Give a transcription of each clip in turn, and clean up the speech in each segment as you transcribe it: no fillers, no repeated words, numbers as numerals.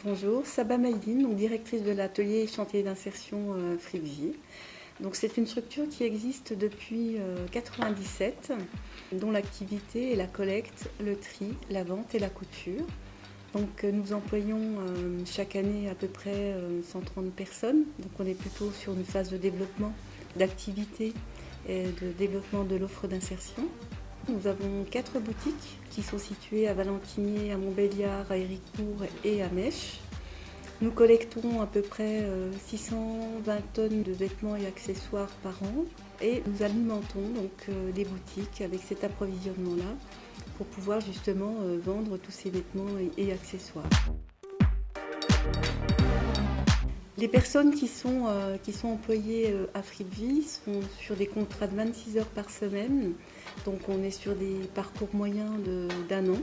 Bonjour, Saba Maïdine, donc directrice de l'atelier chantier d'insertion Fribvi. Donc c'est une structure qui existe depuis 1997, dont l'activité est la collecte, le tri, la vente et la couture. Donc nous employons chaque année à peu près 130 personnes. Donc on est plutôt sur une phase de développement d'activité et de développement de l'offre d'insertion. Nous avons 4 boutiques qui sont situées à Valentinier, à Montbéliard, à Héricourt et à Mèche. Nous collectons à peu près 620 tonnes de vêtements et accessoires par an et nous alimentons donc des boutiques avec cet approvisionnement-là pour pouvoir justement vendre tous ces vêtements et accessoires. Les personnes qui sont employées à Fribvi sont sur des contrats de 26 heures par semaine, donc on est sur des parcours moyens d'un an.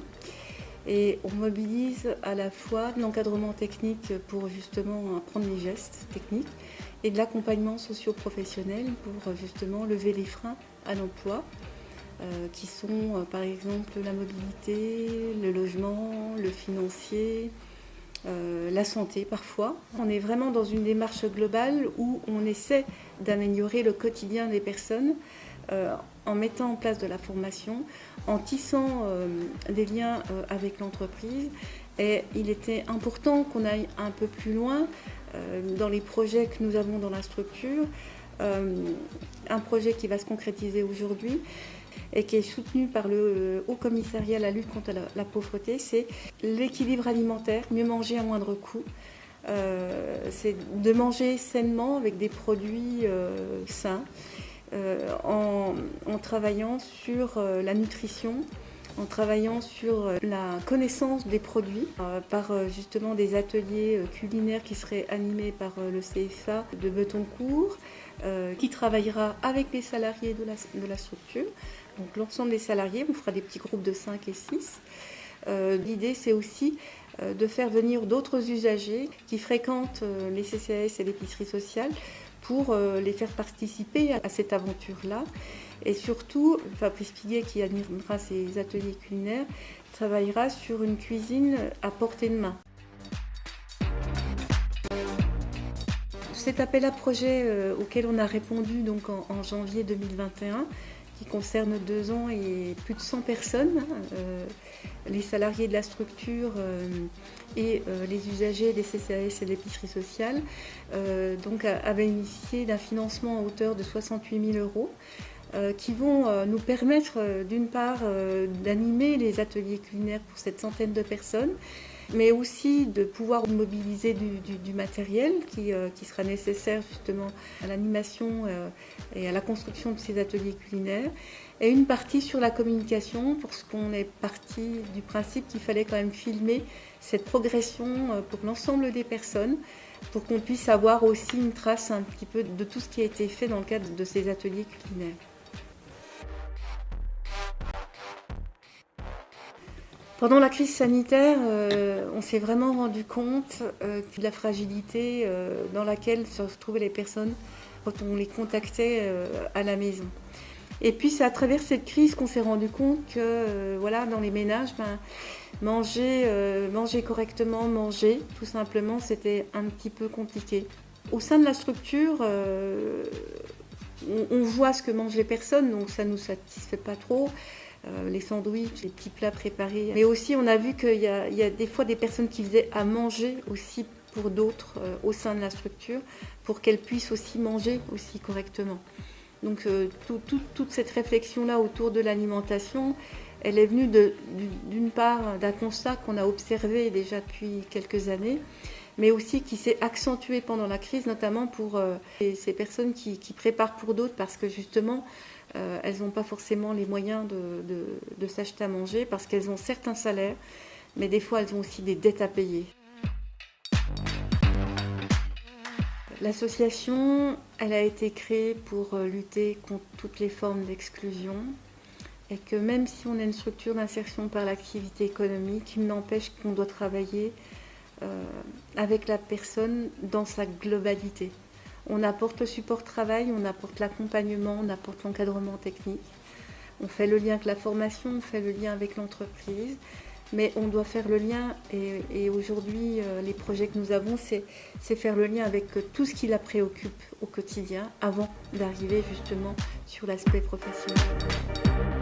Et on mobilise à la fois de l'encadrement technique pour justement apprendre les gestes techniques et de l'accompagnement socio-professionnel pour justement lever les freins à l'emploi, qui sont par exemple la mobilité, le logement, le financier, la santé parfois. On est vraiment dans une démarche globale où on essaie d'améliorer le quotidien des personnes en mettant en place de la formation, en tissant des liens avec l'entreprise. Et il était important qu'on aille un peu plus loin dans les projets que nous avons dans la structure. Un projet qui va se concrétiser aujourd'hui et qui est soutenu par le Haut Commissariat à la lutte contre la pauvreté, c'est l'équilibre alimentaire, mieux manger à moindre coût. C'est de manger sainement avec des produits sains, en travaillant sur la nutrition, en travaillant sur la connaissance des produits par justement des ateliers culinaires qui seraient animés par le CFA de Betoncourt, qui travaillera avec les salariés de la structure. Donc l'ensemble des salariés, on fera des petits groupes de 5 et 6. L'idée, c'est aussi de faire venir d'autres usagers qui fréquentent les CCAS et l'épicerie sociale pour les faire participer à cette aventure-là. Et surtout, Fabrice Piguet, qui animera ces ateliers culinaires, travaillera sur une cuisine à portée de main. Cet appel à projet auquel on a répondu donc en janvier 2021, qui concerne 2 ans et plus de 100 personnes, les salariés de la structure et les usagers des CCAS et de l'épicerie sociale, donc a bénéficié d'un financement à hauteur de 68 000 euros qui vont nous permettre d'une part d'animer les ateliers culinaires pour cette centaine de personnes, mais aussi de pouvoir mobiliser du matériel qui sera nécessaire justement à l'animation et à la construction de ces ateliers culinaires, et une partie sur la communication, parce qu'on est parti du principe qu'il fallait quand même filmer cette progression pour l'ensemble des personnes, pour qu'on puisse avoir aussi une trace un petit peu de tout ce qui a été fait dans le cadre de ces ateliers culinaires. Pendant la crise sanitaire, on s'est vraiment rendu compte de la fragilité dans laquelle se retrouvaient les personnes quand on les contactait à la maison. Et puis c'est à travers cette crise qu'on s'est rendu compte que voilà, dans les ménages, manger correctement, manger tout simplement, c'était un petit peu compliqué. Au sein de la structure, on voit ce que mangent les personnes, donc ça ne nous satisfait pas trop. Les sandwichs, les petits plats préparés. Mais aussi, on a vu qu'il y a des fois des personnes qui faisaient à manger aussi pour d'autres au sein de la structure, pour qu'elles puissent aussi manger aussi correctement. Donc toute cette réflexion-là autour de l'alimentation, elle est venue d'une part d'un constat qu'on a observé déjà depuis quelques années, mais aussi qui s'est accentué pendant la crise, notamment pour ces personnes qui préparent pour d'autres, parce que justement, elles n'ont pas forcément les moyens de s'acheter à manger, parce qu'elles ont certains salaires, mais des fois elles ont aussi des dettes à payer. L'association, elle a été créée pour lutter contre toutes les formes d'exclusion, et que même si on est une structure d'insertion par l'activité économique, il n'empêche qu'on doit travailler avec la personne dans sa globalité. On apporte le support travail, on apporte l'accompagnement, on apporte l'encadrement technique. On fait le lien avec la formation, on fait le lien avec l'entreprise. mais on doit faire le lien. Et aujourd'hui, les projets que nous avons, c'est faire le lien avec tout ce qui la préoccupe au quotidien avant d'arriver justement sur l'aspect professionnel.